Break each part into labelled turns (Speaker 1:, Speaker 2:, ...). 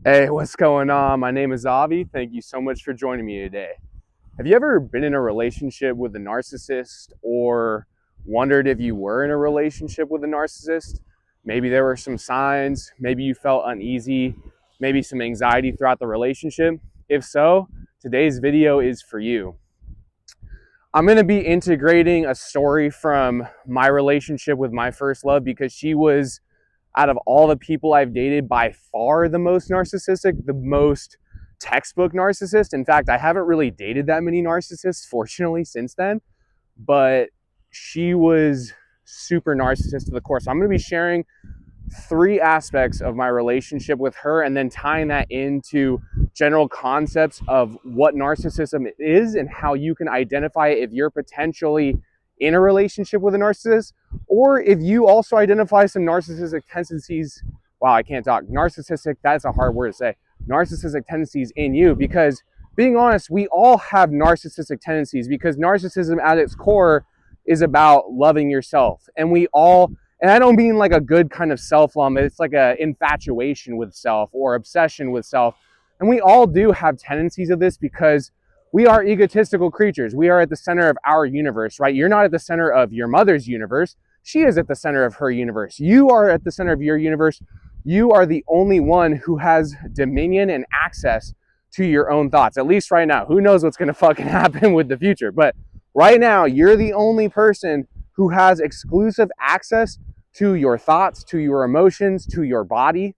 Speaker 1: Hey, what's going on? My name is Avi. Thank you so much for joining me today. Have you ever been in a relationship with a narcissist or wondered if you were in a relationship with a narcissist? Maybe there were some signs, maybe you felt uneasy, maybe some anxiety throughout the relationship. If so, today's video is for you. I'm going to be integrating a story from my relationship with my first love because she was, out of all the people I've dated, by far the most narcissistic, the most textbook narcissist. In fact, I haven't really dated that many narcissists, fortunately, since then, but she was super narcissist to the core. So I'm going to be sharing three aspects of my relationship with her and then tying that into general concepts of what narcissism is and how you can identify if you're potentially in a relationship with a narcissist, or if you also identify some narcissistic tendencies. Wow, I can't talk. Narcissistic, that's a hard word to say. Narcissistic tendencies in you, because being honest, we all have narcissistic tendencies, because narcissism at its core is about loving yourself. And we all, and I don't mean like a good kind of self-love, it's like an infatuation with self or obsession with self. And we all do have tendencies of this because we are egotistical creatures. We are at the center of our universe, right? You're not at the center of your mother's universe. She is at the center of her universe. You are at the center of your universe. You are the only one who has dominion and access to your own thoughts, at least right now. Who knows what's going to fucking happen with the future? But right now, you're the only person who has exclusive access to your thoughts, to your emotions, to your body,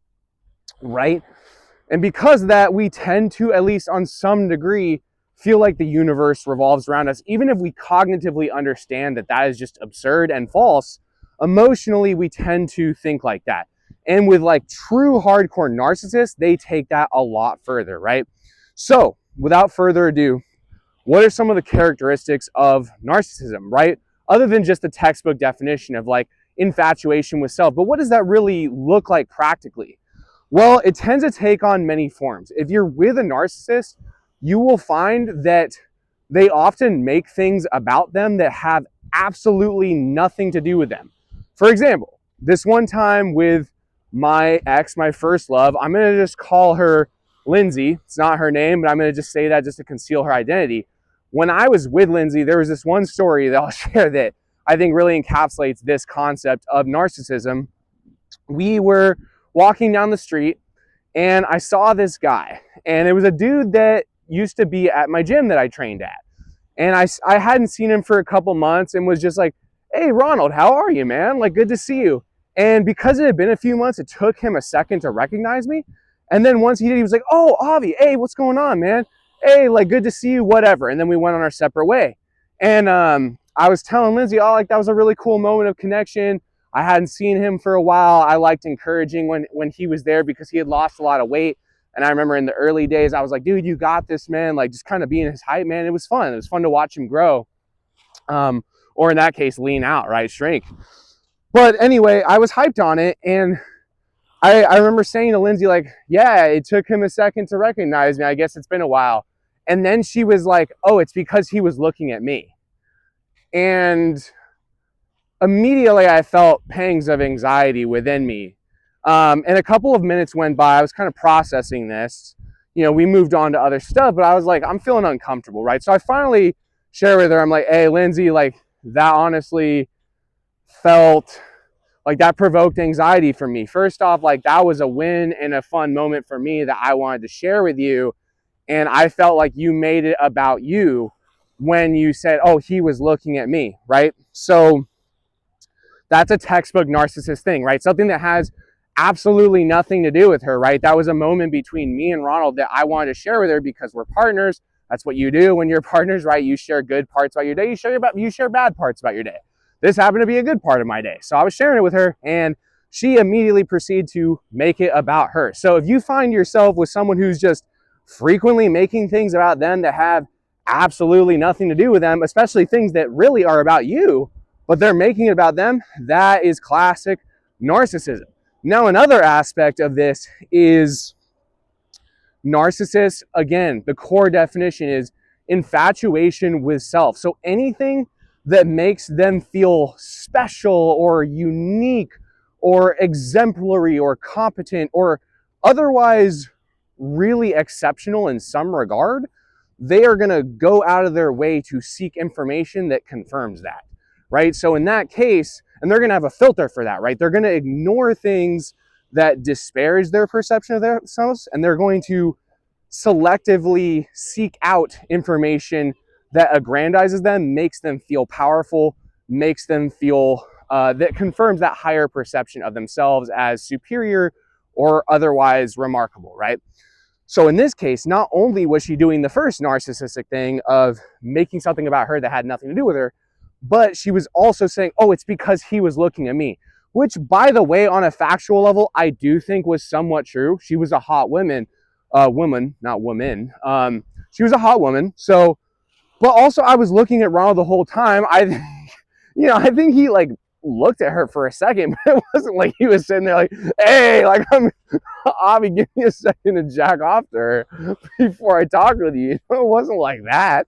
Speaker 1: right? And because of that, we tend to, at least on some degree, feel like the universe revolves around us. Even if we cognitively understand that that is just absurd and false, emotionally, we tend to think like that. And with like true hardcore narcissists, they take that a lot further, right? So without further ado, what are some of the characteristics of narcissism, right? Other than just the textbook definition of like infatuation with self, but what does that really look like practically? Well, it tends to take on many forms. If you're with a narcissist, you will find that they often make things about them that have absolutely nothing to do with them. For example, this one time with my ex, my first love, I'm going to just call her Lindsay. It's not her name, but I'm going to just say that just to conceal her identity. When I was with Lindsay, there was this one story that I'll share that I think really encapsulates this concept of narcissism. We were walking down the street and I saw this guy, and it was a dude that used to be at my gym that I trained at. And I hadn't seen him for a couple months and was just like, hey, Ronald, how are you, man? Like, good to see you. And because it had been a few months, it took him a second to recognize me. And then once he did, he was like, oh, Avi, hey, what's going on, man? Hey, like, good to see you, whatever. And then we went on our separate way. And I was telling Lindsay, oh, like, that was a really cool moment of connection. I hadn't seen him for a while. I liked encouraging when he was there because he had lost a lot of weight. And I remember in the early days, I was like, dude, you got this, man. Like, just kind of being his hype, man. It was fun. It was fun to watch him grow. Or in that case, lean out, right? Shrink. But anyway, I was hyped on it. And I remember saying to Lindsay, like, yeah, it took him a second to recognize me. I guess it's been a while. And then she was like, oh, it's because he was looking at me. And immediately I felt pangs of anxiety within me. And a couple of minutes went by. I was kind of processing this. You know, we moved on to other stuff, but I was like, I'm feeling uncomfortable, right? So I finally shared with her, I'm like, hey, Lindsay, like, that honestly felt like that provoked anxiety for me. First off, like, that was a win and a fun moment for me that I wanted to share with you. And I felt like you made it about you when you said, oh, he was looking at me, right? So that's a textbook narcissist thing, right? Something that has absolutely nothing to do with her, right? That was a moment between me and Ronald that I wanted to share with her because we're partners. That's what you do when you're partners, right? You share good parts about your day. You share bad parts about your day. This happened to be a good part of my day. So I was sharing it with her, and she immediately proceeded to make it about her. So if you find yourself with someone who's just frequently making things about them that have absolutely nothing to do with them, especially things that really are about you, but they're making it about them, that is classic narcissism. Now, another aspect of this is narcissists, again, the core definition is infatuation with self. So anything that makes them feel special or unique or exemplary or competent or otherwise really exceptional in some regard, they are going to go out of their way to seek information that confirms that, right? So in that case, and they're going to have a filter for that, right? They're going to ignore things that disparage their perception of themselves, and they're going to selectively seek out information that aggrandizes them, makes them feel powerful, makes them feel that confirms that higher perception of themselves as superior or otherwise remarkable, right? So in this case, not only was she doing the first narcissistic thing of making something about her that had nothing to do with her, but she was also saying, oh, it's because he was looking at me, which, by the way, on a factual level, I do think was somewhat true. She was a hot woman, not woman. She was a hot woman. So, but also I was looking at Ronald the whole time. I think he like looked at her for a second, but it wasn't like he was sitting there like, hey, like, Avi, give me a second to jack off to her before I talk with you. It wasn't like that.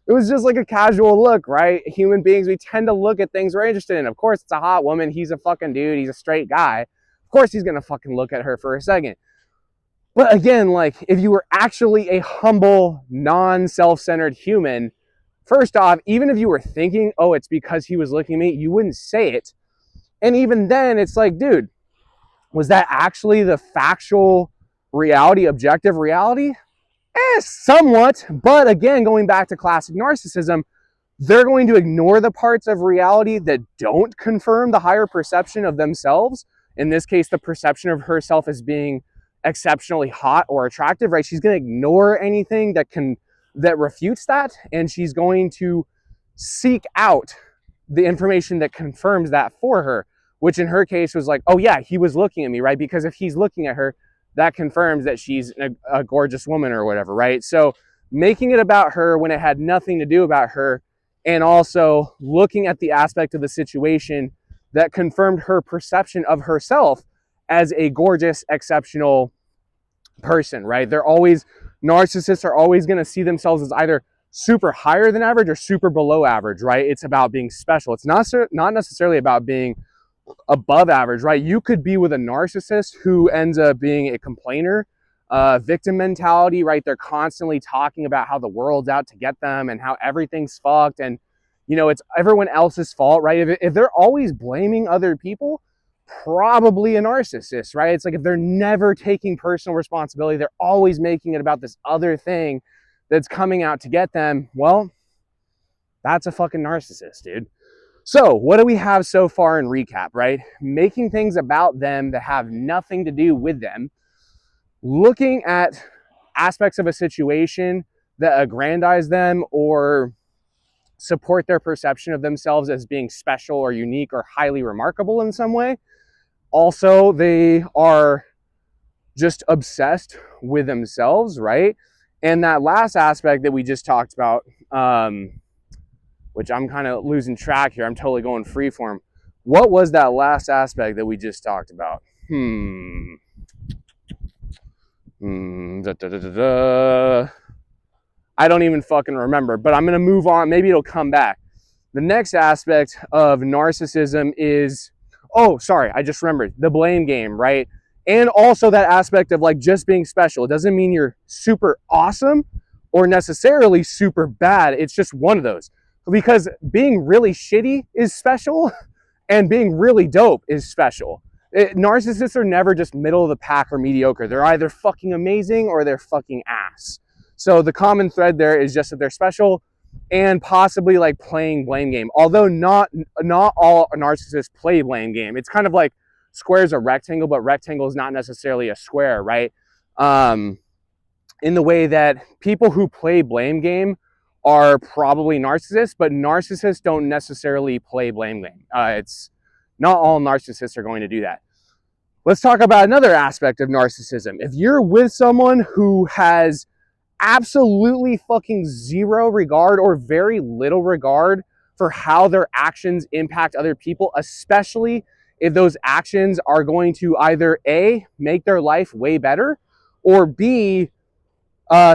Speaker 1: It was just like a casual look, right? Human beings, we tend to look at things we're interested in. Of course, it's a hot woman. He's a fucking dude. He's a straight guy. Of course, he's going to fucking look at her for a second. But again, like, if you were actually a humble, non-self-centered human, first off, even if you were thinking, oh, it's because he was looking at me, you wouldn't say it. And even then, it's like, dude, was that actually the factual reality, objective reality? Somewhat. But again, going back to classic narcissism, they're going to ignore the parts of reality that don't confirm the higher perception of themselves. In this case, the perception of herself as being exceptionally hot or attractive, right? She's going to ignore anything that refutes that, and she's going to seek out the information that confirms that for her, which in her case was like, oh yeah, he was looking at me, right? Because if he's looking at her, that confirms that she's a gorgeous woman or whatever, right? So making it about her when it had nothing to do about her, and also looking at the aspect of the situation that confirmed her perception of herself as a gorgeous, exceptional person, right? Narcissists are always going to see themselves as either super higher than average or super below average, right? It's about being special. It's not necessarily about being above average, right? You could be with a narcissist who ends up being a complainer, victim mentality, right? They're constantly talking about how the world's out to get them and how everything's fucked and, it's everyone else's fault, right? If they're always blaming other people, probably a narcissist, right? It's like if they're never taking personal responsibility, they're always making it about this other thing that's coming out to get them, well, that's a fucking narcissist, dude. So what do we have so far in recap, right? Making things about them that have nothing to do with them, looking at aspects of a situation that aggrandize them or support their perception of themselves as being special or unique or highly remarkable in some way. Also, they are just obsessed with themselves, right? And that last aspect that we just talked about, which I'm kind of losing track here. I'm totally going freeform. What was that last aspect that we just talked about? I don't even fucking remember, but I'm going to move on. Maybe it'll come back. The next aspect of narcissism is, I just remembered, the blame game, right? And also that aspect of like just being special. It doesn't mean you're super awesome or necessarily super bad. It's just one of those. Because being really shitty is special and being really dope is special. Narcissists are never just middle of the pack or mediocre. They're either fucking amazing or they're fucking ass. So the common thread there is just that they're special and possibly like playing blame game. Although not all narcissists play blame game. It's kind of like square's a rectangle, but rectangle is not necessarily a square, right? In the way that people who play blame game are probably narcissists, but narcissists don't necessarily play blame game. It's not all narcissists are going to do that. Let's talk about another aspect of narcissism. If you're with someone who has absolutely fucking zero regard or very little regard for how their actions impact other people, especially if those actions are going to either A, make their life way better, or B,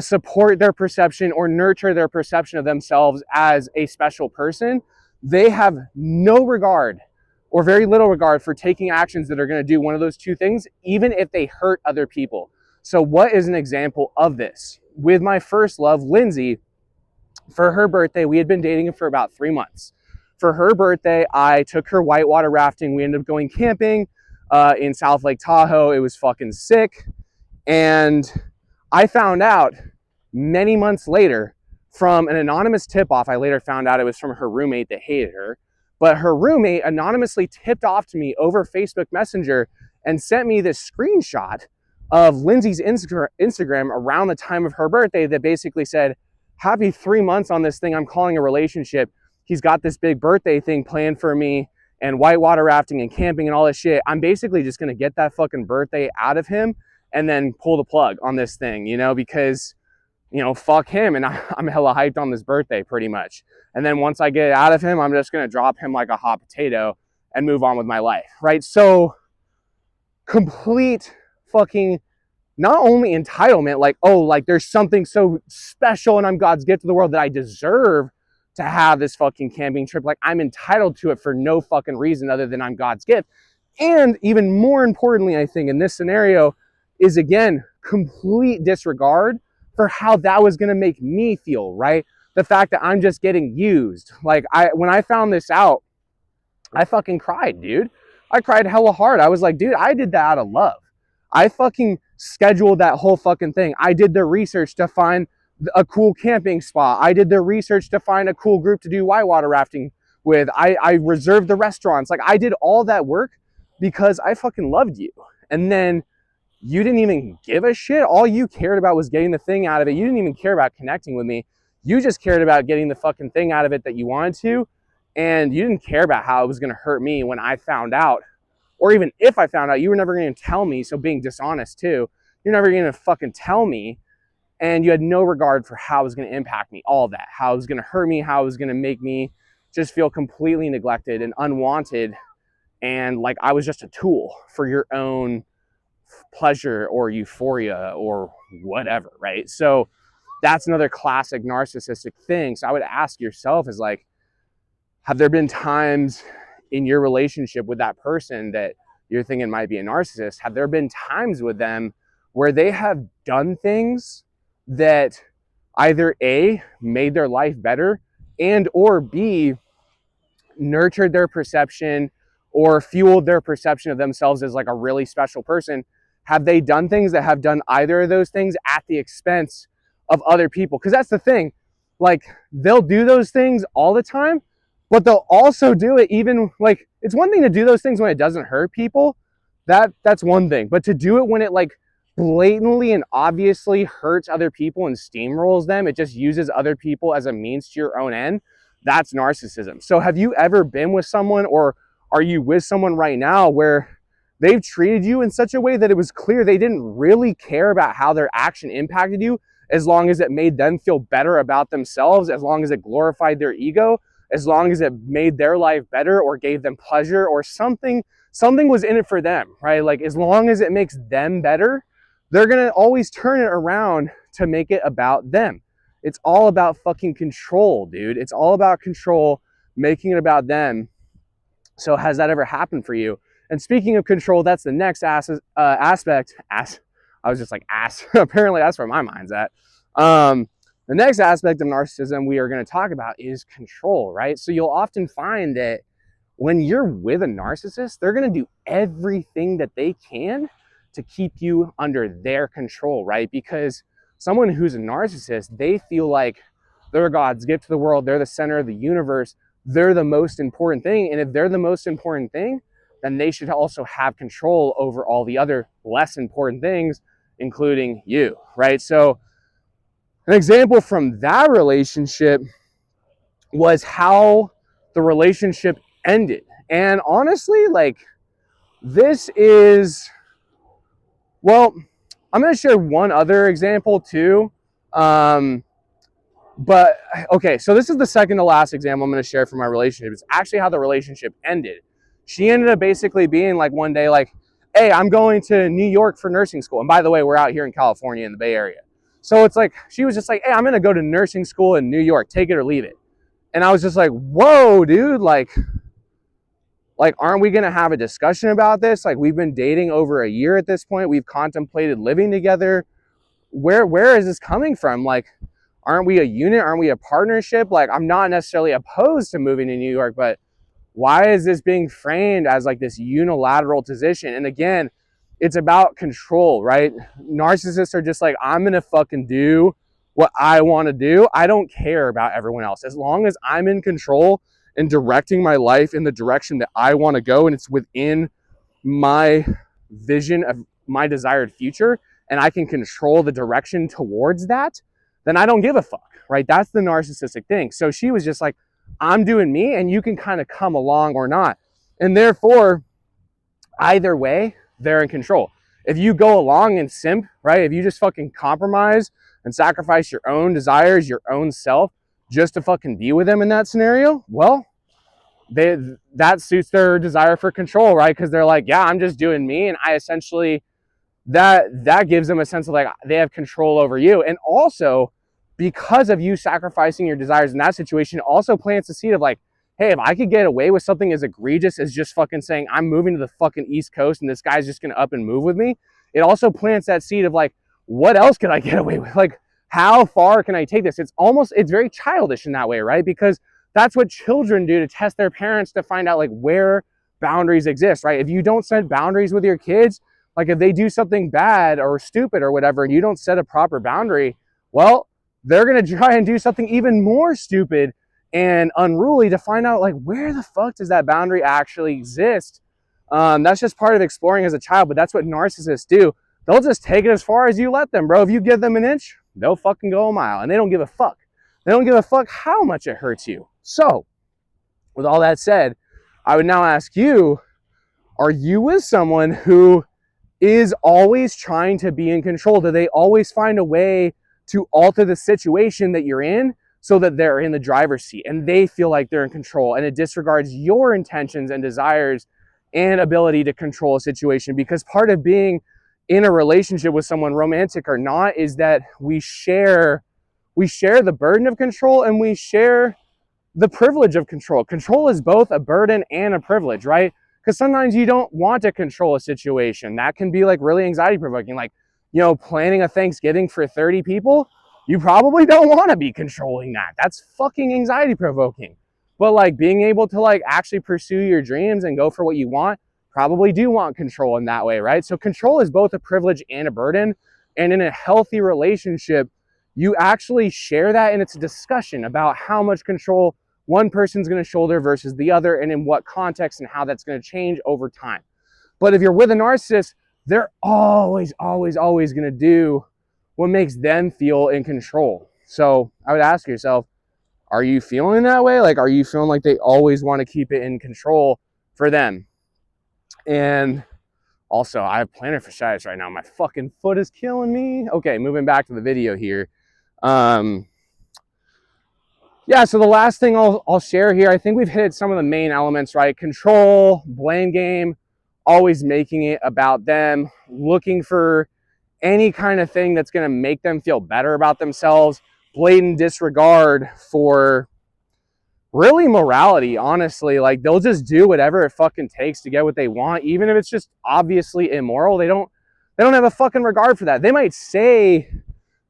Speaker 1: support their perception or nurture their perception of themselves as a special person, they have no regard or very little regard for taking actions that are going to do one of those two things, even if they hurt other people. So what is an example of this? With my first love, Lindsay, for her birthday, we had been dating for about 3 months. For her birthday, I took her whitewater rafting. We ended up going camping in South Lake Tahoe. It was fucking sick. And I found out many months later from an anonymous tip-off. I later found out it was from her roommate that hated her. But her roommate anonymously tipped off to me over Facebook Messenger and sent me this screenshot of Lindsay's Instagram around the time of her birthday that basically said, happy 3 months on this thing I'm calling a relationship. He's got this big birthday thing planned for me and whitewater rafting and camping and all this shit. I'm basically just going to get that fucking birthday out of him and then pull the plug on this thing, you know, because, you know, fuck him. And I'm hella hyped on this birthday pretty much. And then once I get it out of him, I'm just going to drop him like a hot potato and move on with my life, right? So complete fucking, not only entitlement, like, oh, like there's something so special and I'm God's gift to the world that I deserve to have this fucking camping trip. Like I'm entitled to it for no fucking reason other than I'm God's gift. And even more importantly, I think in this scenario is again, complete disregard for how that was going to make me feel, right? The fact that I'm just getting used. Like when I found this out, I fucking cried, dude. I cried hella hard. I was like, dude, I did that out of love. I fucking scheduled that whole fucking thing. I did the research to find a cool camping spot. I did the research to find a cool group to do whitewater rafting with. I reserved the restaurants. Like I did all that work because I fucking loved you. And then you didn't even give a shit. All you cared about was getting the thing out of it. You didn't even care about connecting with me. You just cared about getting the fucking thing out of it that you wanted to. And you didn't care about how it was going to hurt me when I found out. Or even if I found out, you were never going to tell me. So being dishonest too, you're never going to fucking tell me. And you had no regard for how it was going to impact me, all that, how it was going to hurt me, how it was going to make me just feel completely neglected and unwanted. And like I was just a tool for your own pleasure or euphoria or whatever, right? So that's another classic narcissistic thing. So I would ask yourself is like, have there been times in your relationship with that person that you're thinking might be a narcissist? Have there been times with them where they have done things that either A, made their life better, and or B, nurtured their perception or fueled their perception of themselves as like a really special person? Have they done things that have done either of those things at the expense of other people? Because that's the thing. Like they'll do those things all the time, but they'll also do it even like, it's one thing to do those things when it doesn't hurt people. That's one thing. But to do it when it like blatantly and obviously hurts other people and steamrolls them, it just uses other people as a means to your own end, that's narcissism. So have you ever been with someone, or are you with someone right now where they've treated you in such a way that it was clear they didn't really care about how their action impacted you, as long as it made them feel better about themselves, as long as it glorified their ego, as long as it made their life better or gave them pleasure or something was in it for them, right? Like as long as it makes them better, they're going to always turn it around to make it about them. It's all about fucking control, dude. It's all about control, making it about them. So has that ever happened for you? And speaking of control, that's the next aspect. I was just like ass. Apparently that's where my mind's at. The next aspect of narcissism we are going to talk about is control, right? So you'll often find that when you're with a narcissist, they're going to do everything that they can to keep you under their control, right? Because someone who's a narcissist, they feel like they're God's gift to the world. They're the center of the universe. They're the most important thing. And if they're the most important thing, then they should also have control over all the other less important things, including you, right? So an example from that relationship was how the relationship ended. And honestly, like this is, well, I'm going to share one other example too. But okay, so this is the second to last example I'm going to share from my relationship. It's actually how the relationship ended. She ended up basically being like one day like, hey, I'm going to New York for nursing school. And by the way, we're out here in California in the Bay Area. So it's like, she was just like, hey, I'm going to go to nursing school in New York, take it or leave it. And I was just like, whoa, dude, like, Like, aren't we going to have a discussion about this? Like, we've been dating over a year at this point. We've contemplated living together. Where is this coming from? Like, aren't we a unit? Aren't we a partnership? Like, I'm not necessarily opposed to moving to New York, but why is this being framed as like this unilateral position? And again, it's about control, right? Narcissists are just like, I'm going to fucking do what I want to do. I don't care about everyone else. As long as I'm in control and directing my life in the direction that I want to go, and it's within my vision of my desired future, and I can control the direction towards that, then I don't give a fuck, right? That's the narcissistic thing. So she was just like, I'm doing me, and you can kind of come along or not. And therefore, either way, they're in control. If you go along and simp, right? If you just fucking compromise and sacrifice your own desires, your own self, just to fucking be with them in that scenario, well, that suits their desire for control, right? Because they're like, yeah, I'm just doing me, and I essentially, that gives them a sense of like they have control over you. And also, because of you sacrificing your desires in that situation, it also plants the seed of like, hey, if I could get away with something as egregious as just fucking saying I'm moving to the fucking East Coast and this guy's just gonna up and move with me, it also plants that seed of like, what else could I get away with? Like, how far can I take this? It's very childish in that way, right? Because that's what children do to test their parents, to find out like where boundaries exist, right? If you don't set boundaries with your kids, like if they do something bad or stupid or whatever, and you don't set a proper boundary, well, they're going to try and do something even more stupid and unruly to find out like, where the fuck does that boundary actually exist? That's just part of exploring as a child, but that's what narcissists do. They'll just take it as far as you let them, bro. If you give them an inch, they'll fucking go a mile, and they don't give a fuck. They don't give a fuck how much it hurts you. So, with all that said, I would now ask you, are you with someone who is always trying to be in control? Do they always find a way to alter the situation that you're in so that they're in the driver's seat and they feel like they're in control, and it disregards your intentions and desires and ability to control a situation? Because part of being in a relationship with someone, romantic or not, is that we share the burden of control, and we share the privilege of control. Control is both a burden and a privilege, right? Because sometimes you don't want to control a situation. That can be like really anxiety provoking. Like, you know, planning a Thanksgiving for 30 people, you probably don't want to be controlling that. That's fucking anxiety provoking. But like being able to like actually pursue your dreams and go for what you want, probably do want control in that way, right? So control is both a privilege and a burden. And in a healthy relationship, you actually share that, and it's a discussion about how much control one person's going to shoulder versus the other, and in what context and how that's going to change over time. But if you're with a narcissist, they're always going to do what makes them feel in control. So I would ask yourself, are you feeling that way? Like, are you feeling like they always want to keep it in control for them? And also, I have plantar fasciitis right now. My fucking foot is killing me. Okay, moving back to the video here. Yeah, so the last thing I'll share here, I think we've hit some of the main elements, right? Control, blame game, always making it about them, looking for any kind of thing that's going to make them feel better about themselves, blatant disregard for really morality, honestly. Like, they'll just do whatever it fucking takes to get what they want, even if it's just obviously immoral. They don't have a fucking regard for that. They might say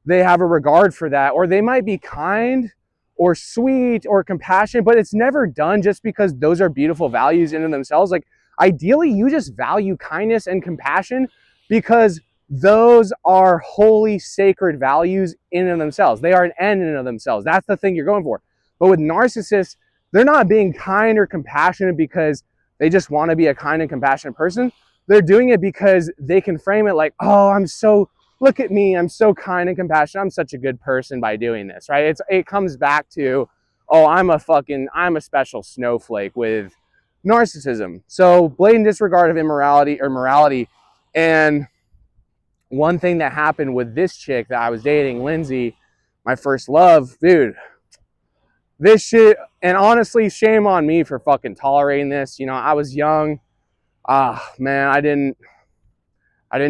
Speaker 1: they have a regard for that, or they might be kind or sweet or compassionate, but it's never done just because those are beautiful values in and themselves. Like, ideally, you just value kindness and compassion because those are holy, sacred values in and themselves. They are an end in and of themselves. That's the thing you're going for. But with narcissists, they're not being kind or compassionate because they just want to be a kind and compassionate person. They're doing it because they can frame it like, oh, look at me, I'm so kind and compassionate, I'm such a good person by doing this, right? It comes back to, oh, I'm a special snowflake with narcissism. So blatant disregard of immorality or morality. And one thing that happened with this chick that I was dating, Lindsay, my first love, dude, this shit, and honestly, shame on me for fucking tolerating this. You know, I was young. Man, I didn't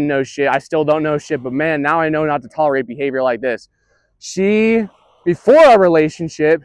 Speaker 1: know shit. I still don't know shit, but man, now I know not to tolerate behavior like this. Before our relationship,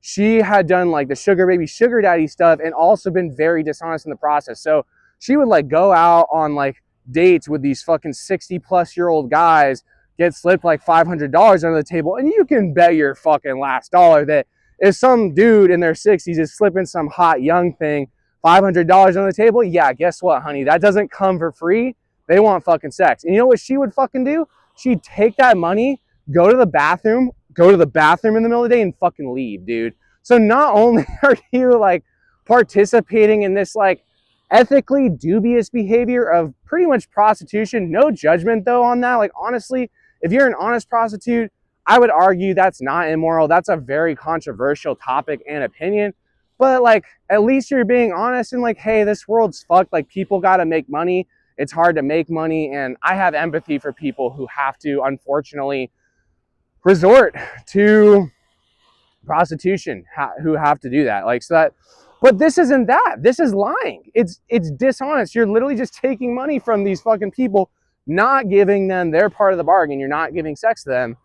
Speaker 1: she had done like the sugar baby, sugar daddy stuff and also been very dishonest in the process. So she would like go out on like dates with these fucking 60-plus-year-old guys, get slipped like $500 under the table, and you can bet your fucking last dollar that if some dude in their 60s is slipping some hot young thing $500 on the table, yeah, guess what, honey? That doesn't come for free. They want fucking sex. And you know what she would fucking do? She'd take that money, go to the bathroom in the middle of the day and fucking leave, dude. So not only are you like participating in this like ethically dubious behavior of pretty much prostitution, no judgment though on that. Like honestly, if you're an honest prostitute, I would argue that's not immoral. That's a very controversial topic and opinion. But like, at least you're being honest and like, hey, this world's fucked. Like people gotta make money. It's hard to make money. And I have empathy for people who have to, unfortunately, resort to prostitution, who have to do that. Like, so that, but this isn't that. This is lying. It's dishonest. You're literally just taking money from these fucking people, not giving them their part of the bargain. You're not giving sex to them.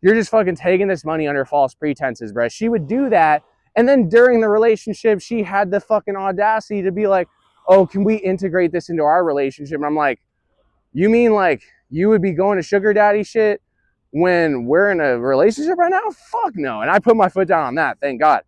Speaker 1: You're just fucking taking this money under false pretenses, bro. She would do that. And then during the relationship, she had the fucking audacity to be like, oh, can we integrate this into our relationship? And I'm like, you mean like you would be going to sugar daddy shit when we're in a relationship right now? Fuck no. And I put my foot down on that, thank God.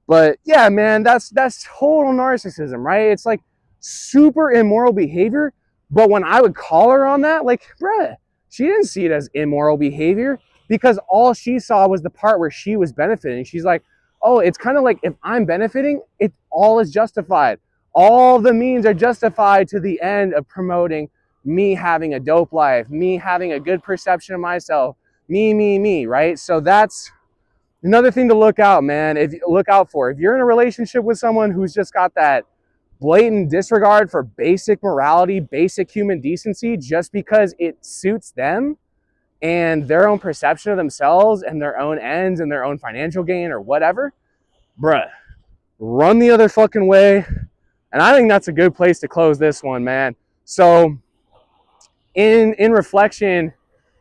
Speaker 1: But yeah, man, that's total narcissism, right? It's like super immoral behavior. But when I would call her on that, like, bruh, she didn't see it as immoral behavior because all she saw was the part where she was benefiting. She's like, oh, it's kind of like if I'm benefiting, it all is justified. All the means are justified to the end of promoting me having a dope life, me having a good perception of myself, me, right? So that's another thing to look out, man. Look out for. If you're in a relationship with someone who's just got that blatant disregard for basic morality, basic human decency, just because it suits them and their own perception of themselves and their own ends and their own financial gain or whatever, bruh, run the other fucking way. And I think that's a good place to close this one, man. So in reflection,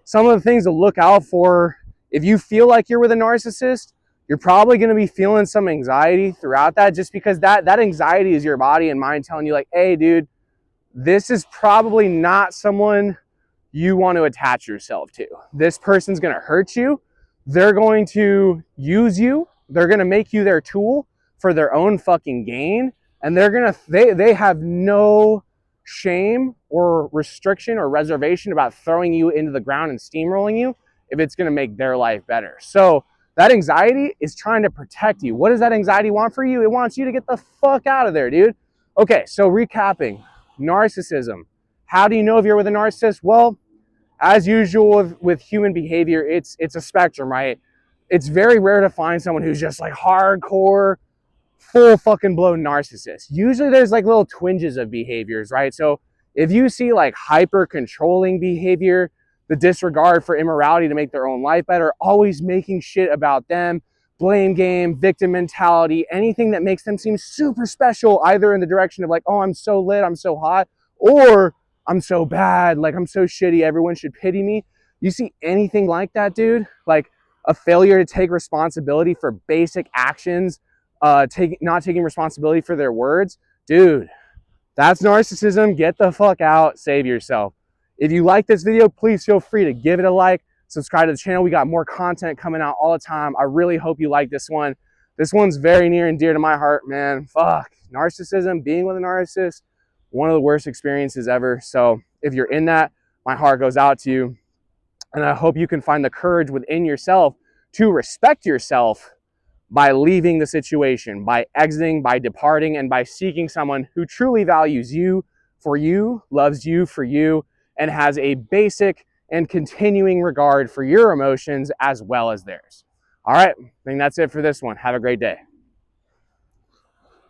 Speaker 1: some of the things to look out for, if you feel like you're with a narcissist, you're probably going to be feeling some anxiety throughout that, just because that anxiety is your body and mind telling you like, hey, dude, this is probably not someone you want to attach yourself to. This person's going to hurt you. They're going to use you. They're going to make you their tool for their own fucking gain. And they have no shame or restriction or reservation about throwing you into the ground and steamrolling you if it's going to make their life better. So that anxiety is trying to protect you. What does that anxiety want for you? It wants you to get the fuck out of there, dude. Okay, so recapping, narcissism. How do you know if you're with a narcissist? Well, as usual with human behavior, it's a spectrum, right? It's very rare to find someone who's just like hardcore, full fucking blown narcissist. Usually there's like little twinges of behaviors, right? So if you see like hyper controlling behavior, the disregard for immorality to make their own life better, always making shit about them, blame game, victim mentality, anything that makes them seem super special, either in the direction of like, oh, I'm so lit, I'm so hot, or I'm so bad, like I'm so shitty, everyone should pity me. You see anything like that, dude? Like a failure to take responsibility for basic actions, not taking responsibility for their words, dude, that's narcissism. Get the fuck out, save yourself. If you like this video, please feel free to give it a like, subscribe to the channel. We got more content coming out all the time. I really hope you like this one. This one's very near and dear to my heart, man. Fuck, narcissism, being with a narcissist, one of the worst experiences ever. So if you're in that, my heart goes out to you. And I hope you can find the courage within yourself to respect yourself by leaving the situation, by exiting, by departing, and by seeking someone who truly values you for you, loves you for you, and has a basic and continuing regard for your emotions as well as theirs. All right, I think that's it for this one. Have a great day.